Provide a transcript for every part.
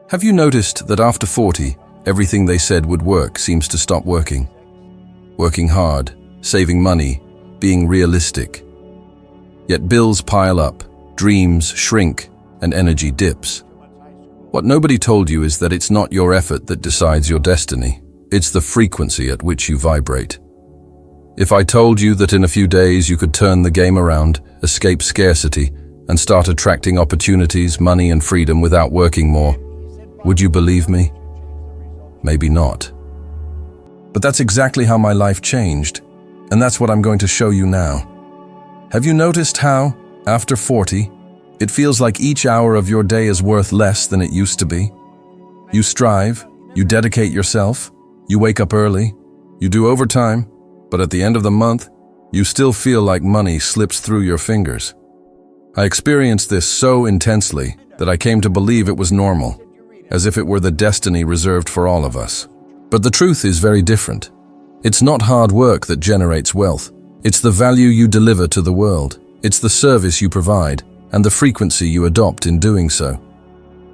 Have you noticed that after 40, everything they said would work seems to stop working? Working hard, saving money, being realistic. Yet bills pile up, dreams shrink, and energy dips. What nobody told you is that it's not your effort that decides your destiny. It's the frequency at which you vibrate. If I told you that in a few days you could turn the game around, escape scarcity, and start attracting opportunities, money, and freedom without working more, would you believe me? Maybe not. But that's exactly how my life changed, and that's what I'm going to show you now. Have you noticed how, after 40, it feels like each hour of your day is worth less than it used to be? You strive, you dedicate yourself, you wake up early, you do overtime, but at the end of the month, you still feel like money slips through your fingers. I experienced this so intensely that I came to believe it was normal, as if it were the destiny reserved for all of us. But the truth is very different. It's not hard work that generates wealth. It's the value you deliver to the world. It's the service you provide and the frequency you adopt in doing so.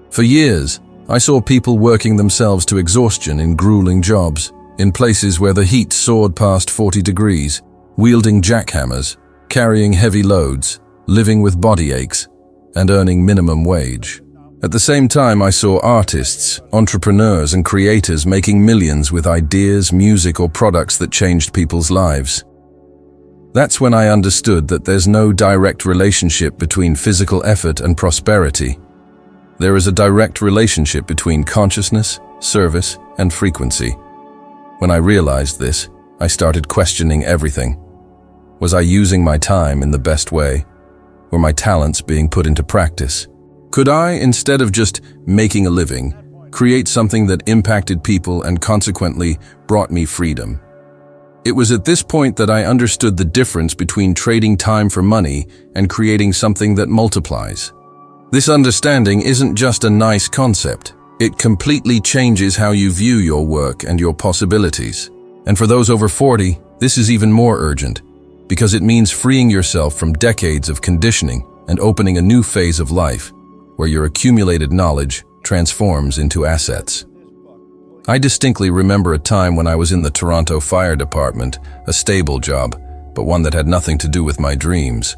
For years, I saw people working themselves to exhaustion in grueling jobs, in places where the heat soared past 40 degrees, wielding jackhammers, carrying heavy loads, living with body aches, and earning minimum wage. At the same time, I saw artists, entrepreneurs, and creators making millions with ideas, music, or products that changed people's lives. That's when I understood that there's no direct relationship between physical effort and prosperity. There is a direct relationship between consciousness, service, and frequency. When I realized this, I started questioning everything. Was I using my time in the best way? Were my talents being put into practice? Could I, instead of just making a living, create something that impacted people and consequently brought me freedom? It was at this point that I understood the difference between trading time for money and creating something that multiplies. This understanding isn't just a nice concept. It completely changes how you view your work and your possibilities. And for those over 40, this is even more urgent, because it means freeing yourself from decades of conditioning and opening a new phase of life, where your accumulated knowledge transforms into assets. I distinctly remember a time when I was in the Toronto Fire Department, a stable job, but one that had nothing to do with my dreams.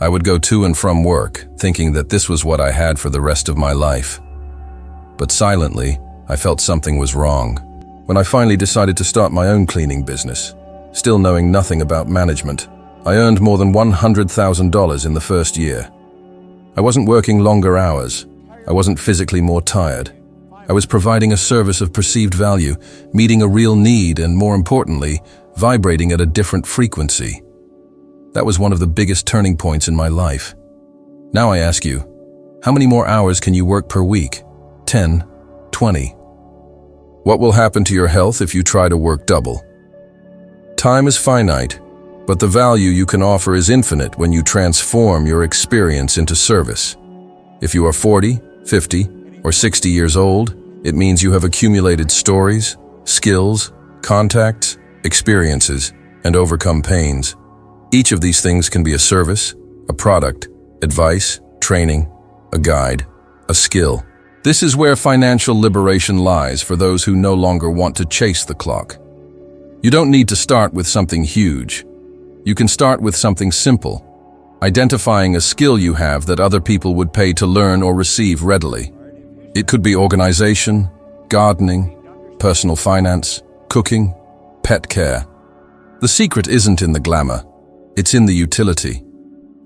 I would go to and from work, thinking that this was what I had for the rest of my life. But silently, I felt something was wrong. When I finally decided to start my own cleaning business, still knowing nothing about management, I earned more than $100,000 in the first year. I wasn't working longer hours. I wasn't physically more tired. I was providing a service of perceived value, meeting a real need, and more importantly, vibrating at a different frequency. That was one of the biggest turning points in my life. Now I ask you, how many more hours can you work per week? 10, 20. What will happen to your health if you try to work double? Time is finite, but the value you can offer is infinite when you transform your experience into service. If you are 40, 50, or 60 years old, it means you have accumulated stories, skills, contacts, experiences, and overcome pains. Each of these things can be a service, a product, advice, training, a guide, a skill. This is where financial liberation lies for those who no longer want to chase the clock. You don't need to start with something huge. You can start with something simple, identifying a skill you have that other people would pay to learn or receive readily. It could be organization, gardening, personal finance, cooking, pet care. The secret isn't in the glamour, it's in the utility.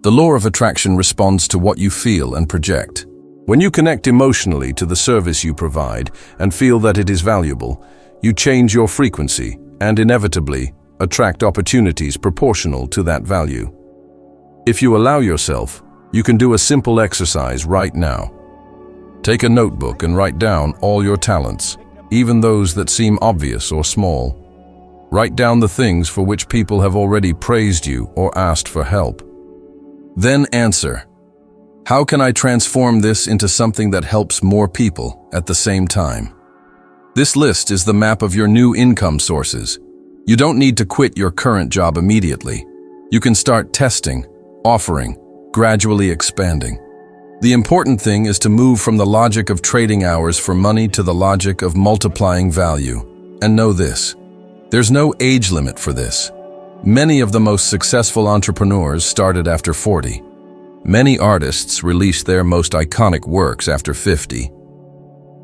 The law of attraction responds to what you feel and project. When you connect emotionally to the service you provide and feel that it is valuable, you change your frequency and inevitably attract opportunities proportional to that value. If you allow yourself, you can do a simple exercise right now. Take a notebook and write down all your talents, even those that seem obvious or small. Write down the things for which people have already praised you or asked for help. Then answer, how can I transform this into something that helps more people at the same time? This list is the map of your new income sources. You don't need to quit your current job immediately. You can start testing, offering, gradually expanding. The important thing is to move from the logic of trading hours for money to the logic of multiplying value. And know this: there's no age limit for this. Many of the most successful entrepreneurs started after 40. Many artists released their most iconic works after 50.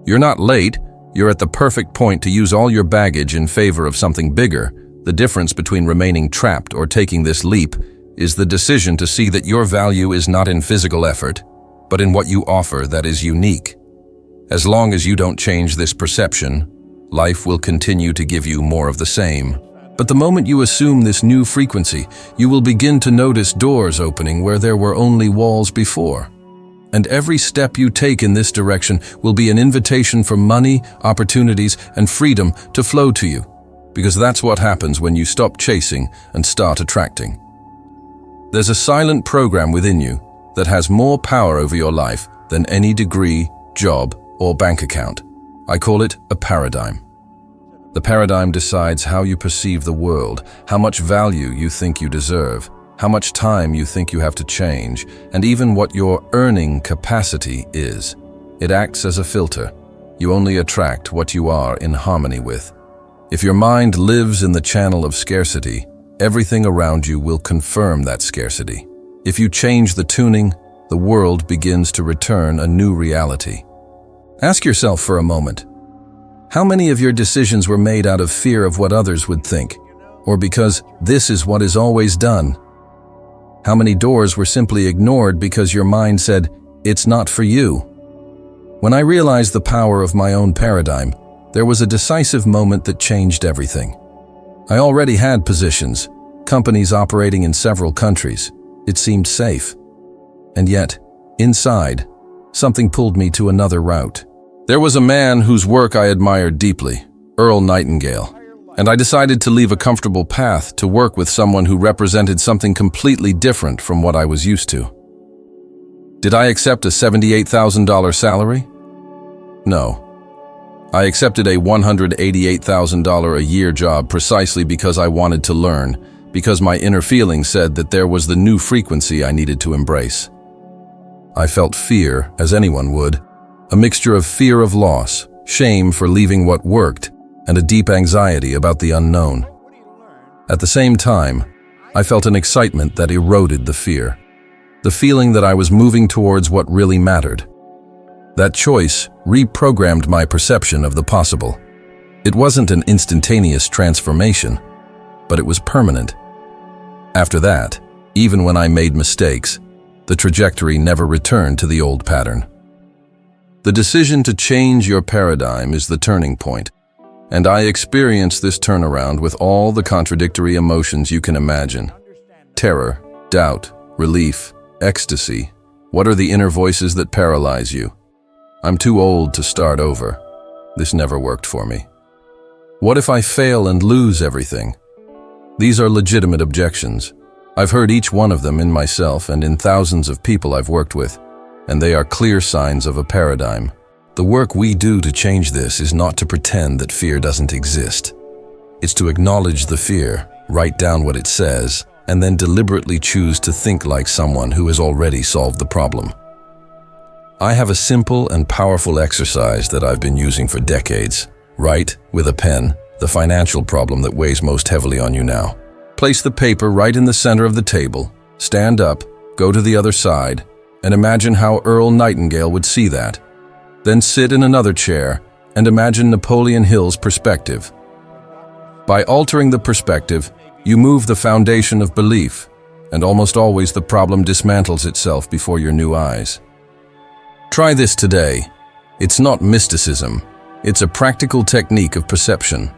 You're not late, you're at the perfect point to use all your baggage in favor of something bigger. The difference between remaining trapped or taking this leap is the decision to see that your value is not in physical effort, but in what you offer that is unique. As long as you don't change this perception, life will continue to give you more of the same. But the moment you assume this new frequency, you will begin to notice doors opening where there were only walls before. And every step you take in this direction will be an invitation for money, opportunities, and freedom to flow to you. Because that's what happens when you stop chasing and start attracting. There's a silent program within you that has more power over your life than any degree, job, or bank account. I call it a paradigm. The paradigm decides how you perceive the world, how much value you think you deserve, how much time you think you have to change, and even what your earning capacity is. It acts as a filter. You only attract what you are in harmony with. If your mind lives in the channel of scarcity, everything around you will confirm that scarcity. If you change the tuning, the world begins to return a new reality. Ask yourself for a moment, how many of your decisions were made out of fear of what others would think, or because this is what is always done? How many doors were simply ignored because your mind said, it's not for you? When I realized the power of my own paradigm, there was a decisive moment that changed everything. I already had positions, companies operating in several countries. It seemed safe. And yet, inside, something pulled me to another route. There was a man whose work I admired deeply, Earl Nightingale, and I decided to leave a comfortable path to work with someone who represented something completely different from what I was used to. Did I accept a $78,000 salary? No. I accepted a $188,000 a year job precisely because I wanted to learn, because my inner feeling said that there was the new frequency I needed to embrace. I felt fear, as anyone would, a mixture of fear of loss, shame for leaving what worked, and a deep anxiety about the unknown. At the same time, I felt an excitement that eroded the fear, the feeling that I was moving towards what really mattered. That choice reprogrammed my perception of the possible. It wasn't an instantaneous transformation, but it was permanent. After that, even when I made mistakes, the trajectory never returned to the old pattern. The decision to change your paradigm is the turning point, and I experienced this turnaround with all the contradictory emotions you can imagine. Terror, doubt, relief, ecstasy. What are the inner voices that paralyze you? I'm too old to start over. This never worked for me. What if I fail and lose everything? These are legitimate objections. I've heard each one of them in myself and in thousands of people I've worked with, and they are clear signs of a paradigm. The work we do to change this is not to pretend that fear doesn't exist. It's to acknowledge the fear, write down what it says, and then deliberately choose to think like someone who has already solved the problem. I have a simple and powerful exercise that I've been using for decades. Write, with a pen, the financial problem that weighs most heavily on you now. Place the paper right in the center of the table, stand up, go to the other side, and imagine how Earl Nightingale would see that. Then sit in another chair and imagine Napoleon Hill's perspective. By altering the perspective, you move the foundation of belief, and almost always the problem dismantles itself before your new eyes. Try this today. It's not mysticism. It's a practical technique of perception.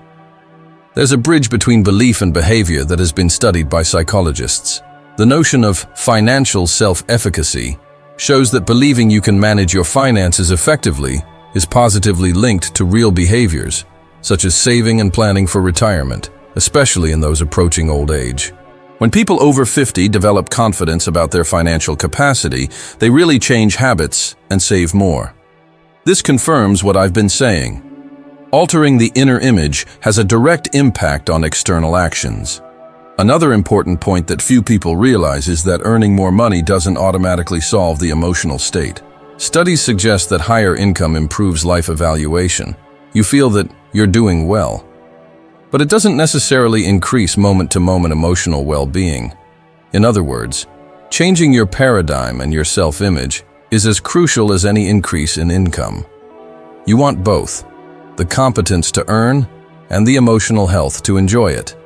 There's a bridge between belief and behavior that has been studied by psychologists. The notion of financial self-efficacy shows that believing you can manage your finances effectively is positively linked to real behaviors, such as saving and planning for retirement, especially in those approaching old age. When people over 50 develop confidence about their financial capacity, they really change habits and save more. This confirms what I've been saying. Altering the inner image has a direct impact on external actions. Another important point that few people realize is that earning more money doesn't automatically solve the emotional state. Studies suggest that higher income improves life evaluation. You feel that you're doing well. But it doesn't necessarily increase moment-to-moment emotional well-being. In other words, changing your paradigm and your self-image is as crucial as any increase in income. You want both, the competence to earn and the emotional health to enjoy it.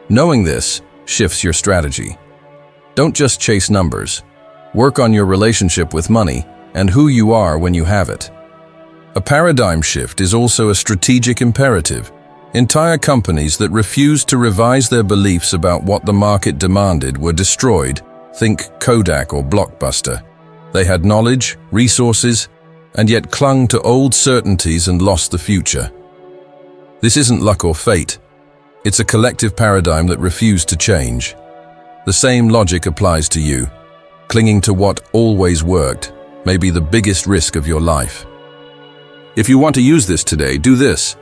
Knowing this shifts your strategy. Don't just chase numbers. Work on your relationship with money and who you are when you have it. A paradigm shift is also a strategic imperative. Entire companies that refused to revise their beliefs about what the market demanded were destroyed. Think Kodak or Blockbuster. They had knowledge, resources, and yet clung to old certainties and lost the future. This isn't luck or fate. It's a collective paradigm that refused to change. The same logic applies to you. Clinging to what always worked may be the biggest risk of your life. If you want to use this today, do this.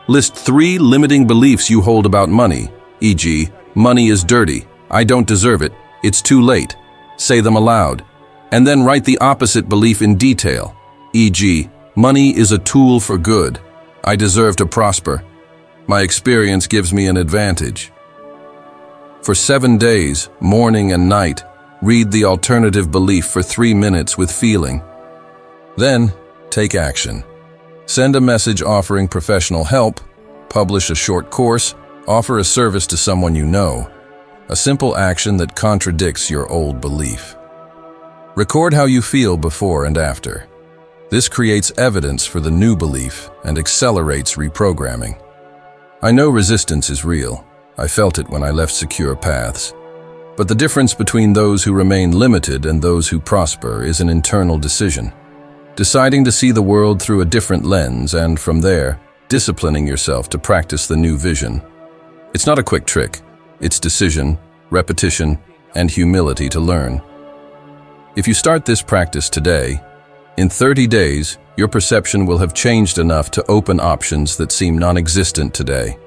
List 3 limiting beliefs you hold about money, e.g., money is dirty, I don't deserve it, it's too late. Say them aloud. And then write the opposite belief in detail, e.g., money is a tool for good, I deserve to prosper. My experience gives me an advantage. For 7 days, morning and night, read the alternative belief for 3 minutes with feeling. Then, take action. Send a message offering professional help, publish a short course, offer a service to someone you know. A simple action that contradicts your old belief. Record how you feel before and after. This creates evidence for the new belief and accelerates reprogramming. I know resistance is real. I felt it when I left secure paths. But the difference between those who remain limited and those who prosper is an internal decision. Deciding to see the world through a different lens and, from there, disciplining yourself to practice the new vision. It's not a quick trick. It's decision, repetition, and humility to learn. If you start this practice today, in 30 days, your perception will have changed enough to open options that seem non-existent today.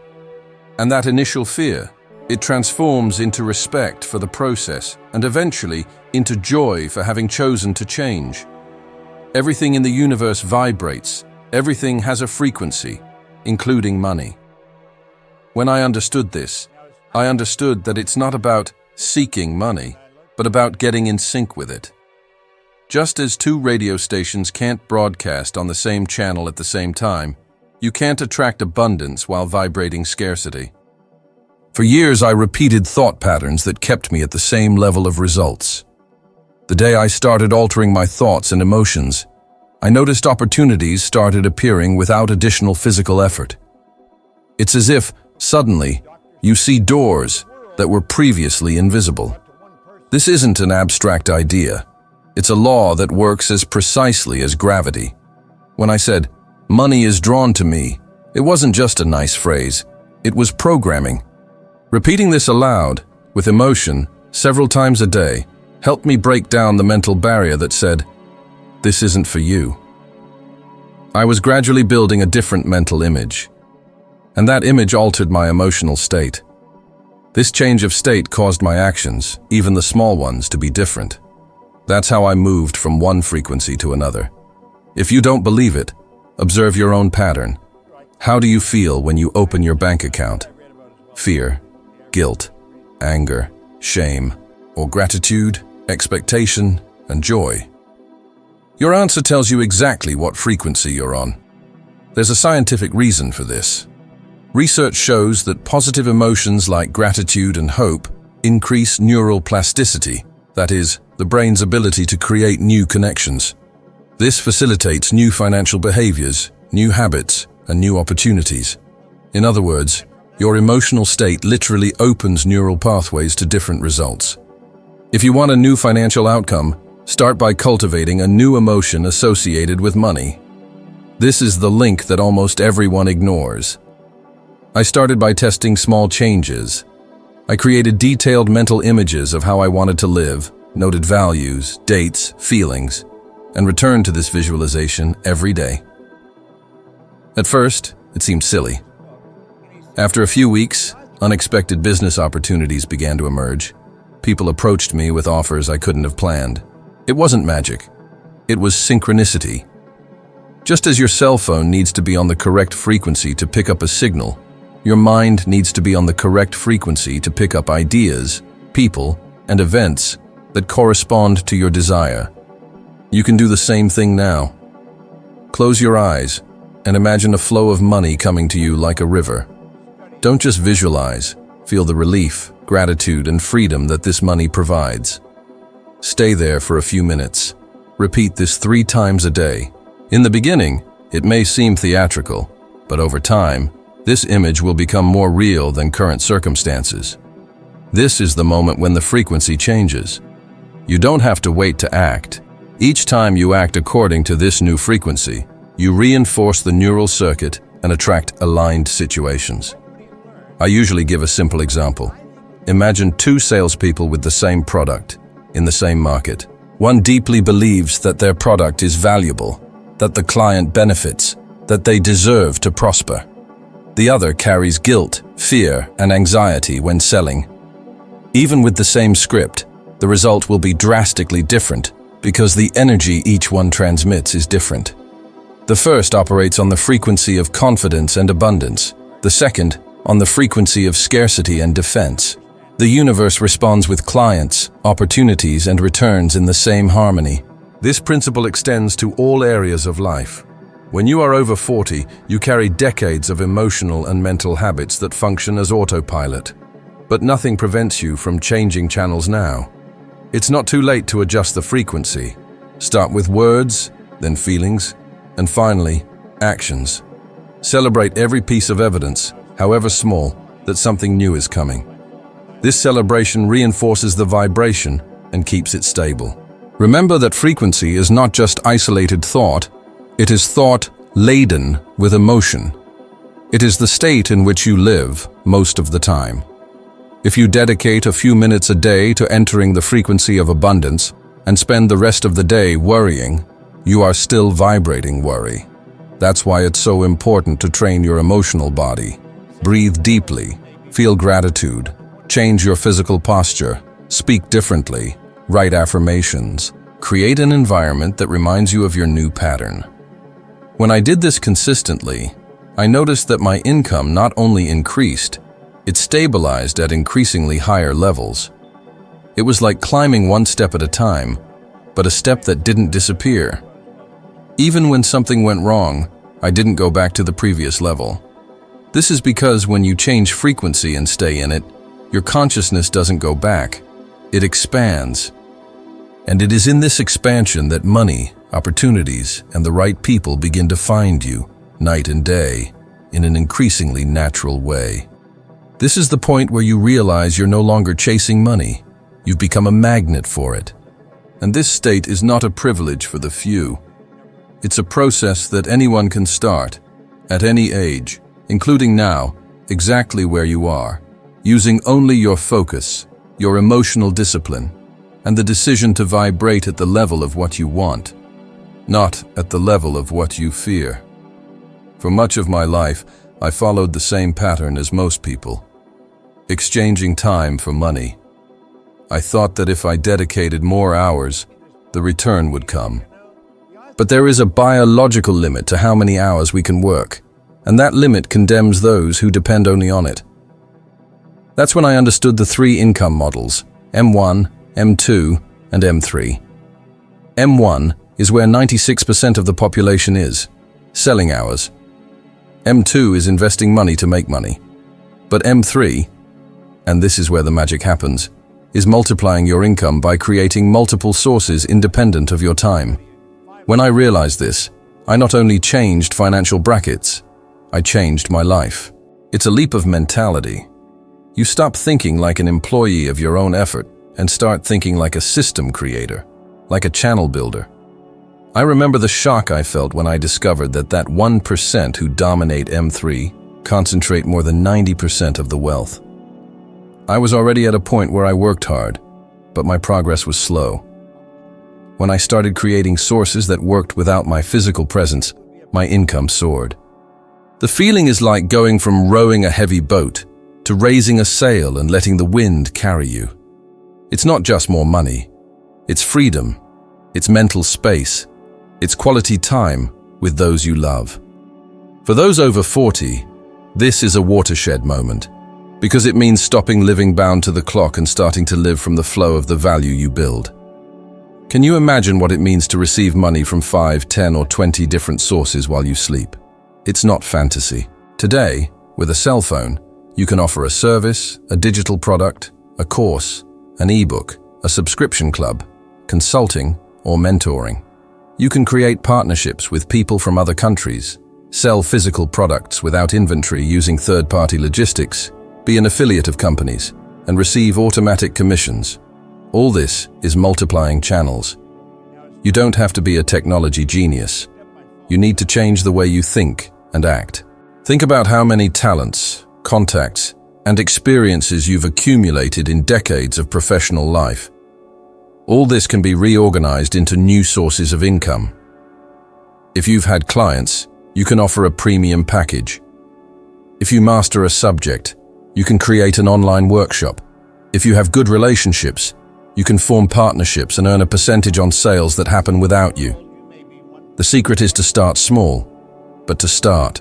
And that initial fear, it transforms into respect for the process and eventually into joy for having chosen to change. Everything in the universe vibrates. Everything has a frequency, including money. When I understood this, I understood that it's not about seeking money, but about getting in sync with it. Just as 2 radio stations can't broadcast on the same channel at the same time, you can't attract abundance while vibrating scarcity. For years, I repeated thought patterns that kept me at the same level of results. The day I started altering my thoughts and emotions, I noticed opportunities started appearing without additional physical effort. It's as if, suddenly, you see doors that were previously invisible. This isn't an abstract idea. It's a law that works as precisely as gravity. When I said, "Money is drawn to me," it wasn't just a nice phrase. It was programming. Repeating this aloud, with emotion, several times a day, helped me break down the mental barrier that said, "This isn't for you." I was gradually building a different mental image, and that image altered my emotional state. This change of state caused my actions, even the small ones, to be different. That's how I moved from one frequency to another. If you don't believe it, observe your own pattern. How do you feel when you open your bank account? Fear, guilt, anger, shame, or gratitude, expectation, and joy? Your answer tells you exactly what frequency you're on. There's a scientific reason for this. Research shows that positive emotions like gratitude and hope increase neural plasticity, that is, the brain's ability to create new connections. This facilitates new financial behaviors, new habits, and new opportunities. In other words, your emotional state literally opens neural pathways to different results. If you want a new financial outcome, start by cultivating a new emotion associated with money. This is the link that almost everyone ignores. I started by testing small changes. I created detailed mental images of how I wanted to live, noted values, dates, feelings, and returned to this visualization every day. At first, it seemed silly. After a few weeks, unexpected business opportunities began to emerge. People approached me with offers I couldn't have planned. It wasn't magic. It was synchronicity. Just as your cell phone needs to be on the correct frequency to pick up a signal, your mind needs to be on the correct frequency to pick up ideas, people, and events that correspond to your desire. You can do the same thing now. Close your eyes and imagine a flow of money coming to you like a river. Don't just visualize, feel the relief, gratitude, and freedom that this money provides. Stay there for a few minutes. Repeat this 3 times a day. In the beginning, it may seem theatrical, but over time, this image will become more real than current circumstances. This is the moment when the frequency changes. You don't have to wait to act. Each time you act according to this new frequency, you reinforce the neural circuit and attract aligned situations. I usually give a simple example. Imagine 2 salespeople with the same product, in the same market. One deeply believes that their product is valuable, that the client benefits, that they deserve to prosper. The other carries guilt, fear, and anxiety when selling. Even with the same script, the result will be drastically different because the energy each one transmits is different. The first operates on the frequency of confidence and abundance, the second on the frequency of scarcity and defense. The universe responds with clients, opportunities, and returns in the same harmony. This principle extends to all areas of life. When you are over 40, you carry decades of emotional and mental habits that function as autopilot. But nothing prevents you from changing channels now. It's not too late to adjust the frequency. Start with words, then feelings, and finally, actions. Celebrate every piece of evidence, however small, that something new is coming. This celebration reinforces the vibration and keeps it stable. Remember that frequency is not just isolated thought, it is thought laden with emotion. It is the state in which you live most of the time. If you dedicate a few minutes a day to entering the frequency of abundance and spend the rest of the day worrying, you are still vibrating worry. That's why it's so important to train your emotional body. Breathe deeply, feel gratitude, change your physical posture, speak differently, write affirmations, create an environment that reminds you of your new pattern. When I did this consistently, I noticed that my income not only increased, it stabilized at increasingly higher levels. It was like climbing one step at a time, but a step that didn't disappear. Even when something went wrong, I didn't go back to the previous level. This is because when you change frequency and stay in it, your consciousness doesn't go back, it expands. And it is in this expansion that money, opportunities, and the right people begin to find you, night and day, in an increasingly natural way. This is the point where you realize you're no longer chasing money. You've become a magnet for it. And this state is not a privilege for the few. It's a process that anyone can start, at any age, including now, exactly where you are, using only your focus, your emotional discipline, and the decision to vibrate at the level of what you want, not at the level of what you fear. For much of my life, I followed the same pattern as most people, exchanging time for money. I thought that if I dedicated more hours, the return would come. But there is a biological limit to how many hours we can work, and that limit condemns those who depend only on it. That's when I understood the 3 income models, M1, M2, and M3. M1 is where 96% of the population is, selling hours. M2 is investing money to make money. But M3, and this is where the magic happens, is multiplying your income by creating multiple sources independent of your time. When I realized this, I not only changed financial brackets, I changed my life. It's a leap of mentality. You stop thinking like an employee of your own effort and start thinking like a system creator, like a channel builder. I remember the shock I felt when I discovered that 1% who dominate M3 concentrate more than 90% of the wealth. I was already at a point where I worked hard, but my progress was slow. When I started creating sources that worked without my physical presence, my income soared. The feeling is like going from rowing a heavy boat to raising a sail and letting the wind carry you. It's not just more money. It's freedom. It's mental space. It's quality time with those you love. For those over 40, this is a watershed moment, because it means stopping living bound to the clock and starting to live from the flow of the value you build. Can you imagine what it means to receive money from 5, 10, or 20 different sources while you sleep? It's not fantasy. Today, with a cell phone, you can offer a service, a digital product, a course, an ebook, a subscription club, consulting, or mentoring. You can create partnerships with people from other countries, sell physical products without inventory using third-party logistics, be an affiliate of companies, and receive automatic commissions. All this is multiplying channels. You don't have to be a technology genius. You need to change the way you think and act. Think about how many talents, contacts, and experiences you've accumulated in decades of professional life. All this can be reorganized into new sources of income. If you've had clients, you can offer a premium package. If you master a subject, you can create an online workshop. If you have good relationships, you can form partnerships and earn a percentage on sales that happen without you. The secret is to start small, but to start.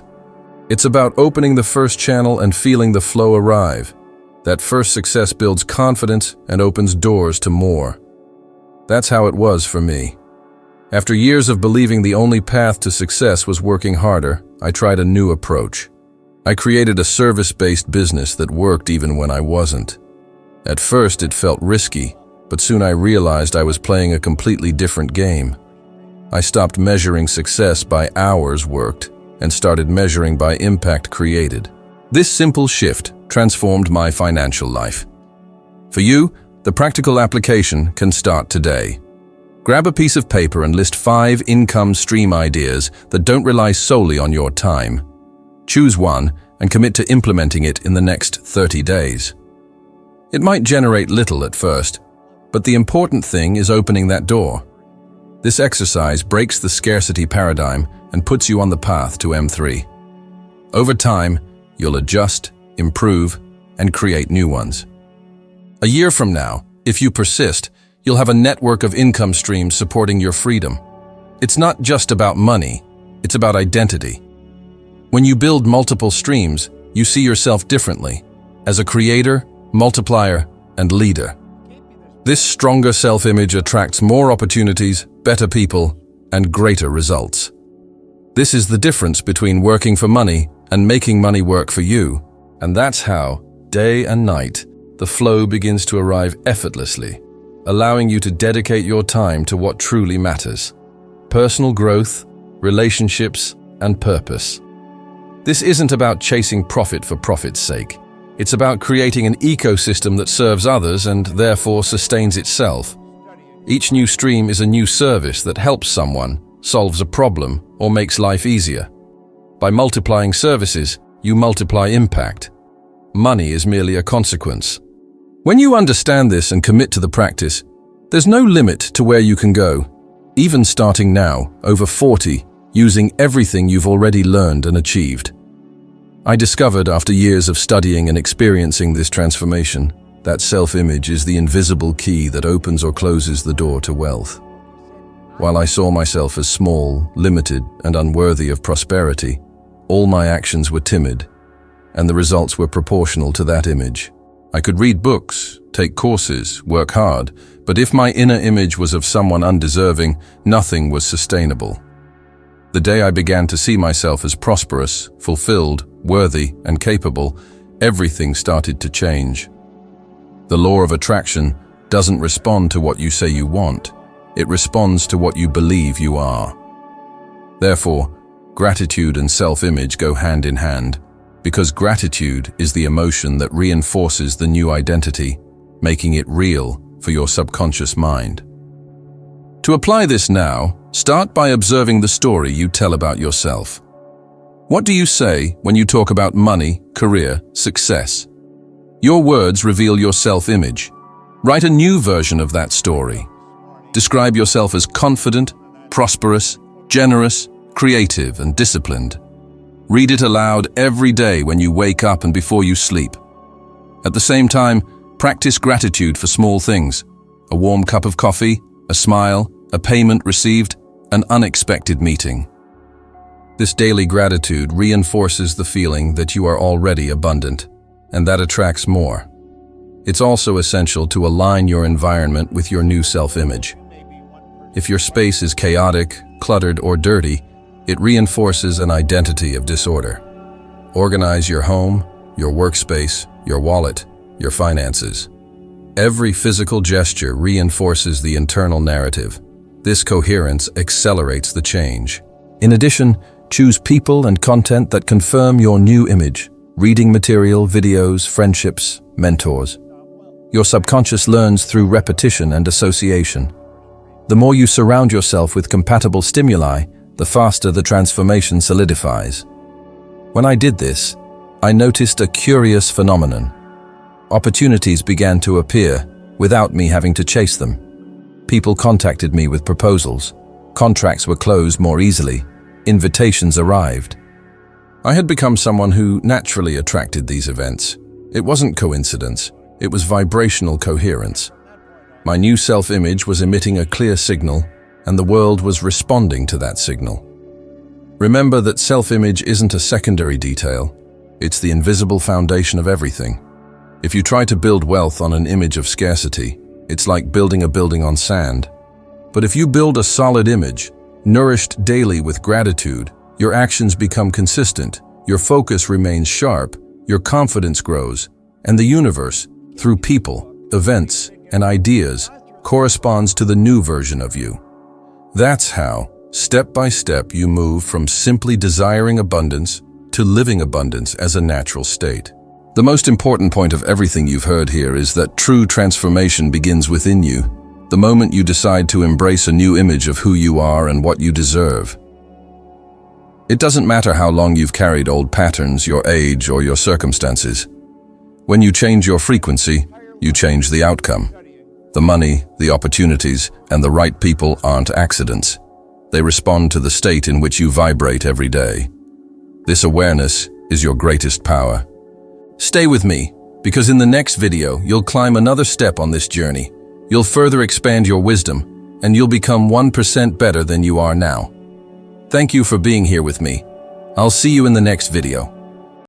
It's about opening the first channel and feeling the flow arrive. That first success builds confidence and opens doors to more. That's how it was for me. After years of believing the only path to success was working harder, I tried a new approach. I created a service-based business that worked even when I wasn't. At first, it felt risky, but soon I realized I was playing a completely different game. I stopped measuring success by hours worked and started measuring by impact created. This simple shift transformed my financial life. For you, the practical application can start today. Grab a piece of paper and list 5 income stream ideas that don't rely solely on your time. Choose one and commit to implementing it in the next 30 days. It might generate little at first, but the important thing is opening that door. This exercise breaks the scarcity paradigm and puts you on the path to M3. Over time, you'll adjust, improve, and create new ones. A year from now, if you persist, you'll have a network of income streams supporting your freedom. It's not just about money, it's about identity. When you build multiple streams, you see yourself differently, as a creator, multiplier, and leader. This stronger self-image attracts more opportunities, better people, and greater results. This is the difference between working for money and making money work for you. And that's how, day and night, the flow begins to arrive effortlessly, allowing you to dedicate your time to what truly matters: personal growth, relationships, and purpose. This isn't about chasing profit for profit's sake. It's about creating an ecosystem that serves others and therefore sustains itself. Each new stream is a new service that helps someone, solves a problem, or makes life easier. By multiplying services, you multiply impact. Money is merely a consequence. When you understand this and commit to the practice, there's no limit to where you can go, even starting now, over 40, using everything you've already learned and achieved. I discovered after years of studying and experiencing this transformation that self-image is the invisible key that opens or closes the door to wealth. While I saw myself as small, limited, and unworthy of prosperity, all my actions were timid, and the results were proportional to that image. I could read books, take courses, work hard, but if my inner image was of someone undeserving, nothing was sustainable. The day I began to see myself as prosperous, fulfilled, worthy, and capable, everything started to change. The law of attraction doesn't respond to what you say you want. It responds to what you believe you are. Therefore, gratitude and self-image go hand in hand, because gratitude is the emotion that reinforces the new identity, making it real for your subconscious mind. To apply this now, start by observing the story you tell about yourself. What do you say when you talk about money, career, success? Your words reveal your self-image. Write a new version of that story. Describe yourself as confident, prosperous, generous, creative, and disciplined. Read it aloud every day when you wake up and before you sleep. At the same time, practice gratitude for small things: a warm cup of coffee, a smile, a payment received, an unexpected meeting. This daily gratitude reinforces the feeling that you are already abundant, and that attracts more. It's also essential to align your environment with your new self-image. If your space is chaotic, cluttered, or dirty, it reinforces an identity of disorder. Organize your home, your workspace, your wallet, your finances. Every physical gesture reinforces the internal narrative. This coherence accelerates the change. In addition, choose people and content that confirm your new image. Reading material, videos, friendships, mentors. Your subconscious learns through repetition and association. The more you surround yourself with compatible stimuli, the faster the transformation solidifies. When I did this, I noticed a curious phenomenon. Opportunities began to appear without me having to chase them. People contacted me with proposals. Contracts were closed more easily. Invitations arrived. I had become someone who naturally attracted these events. It wasn't coincidence. It was vibrational coherence. My new self-image was emitting a clear signal, and the world was responding to that signal. Remember that self-image isn't a secondary detail. It's the invisible foundation of everything. If you try to build wealth on an image of scarcity, it's like building a building on sand. But if you build a solid image, nourished daily with gratitude, your actions become consistent, your focus remains sharp, your confidence grows, and the universe, through people, events, and ideas, corresponds to the new version of you. That's how, step by step, you move from simply desiring abundance to living abundance as a natural state. The most important point of everything you've heard here is that true transformation begins within you, the moment you decide to embrace a new image of who you are and what you deserve. It doesn't matter how long you've carried old patterns, your age, or your circumstances. When you change your frequency, you change the outcome. The money, the opportunities, and the right people aren't accidents. They respond to the state in which you vibrate every day. This awareness is your greatest power. Stay with me, because in the next video, you'll climb another step on this journey. You'll further expand your wisdom, and you'll become 1% better than you are now. Thank you for being here with me. I'll see you in the next video.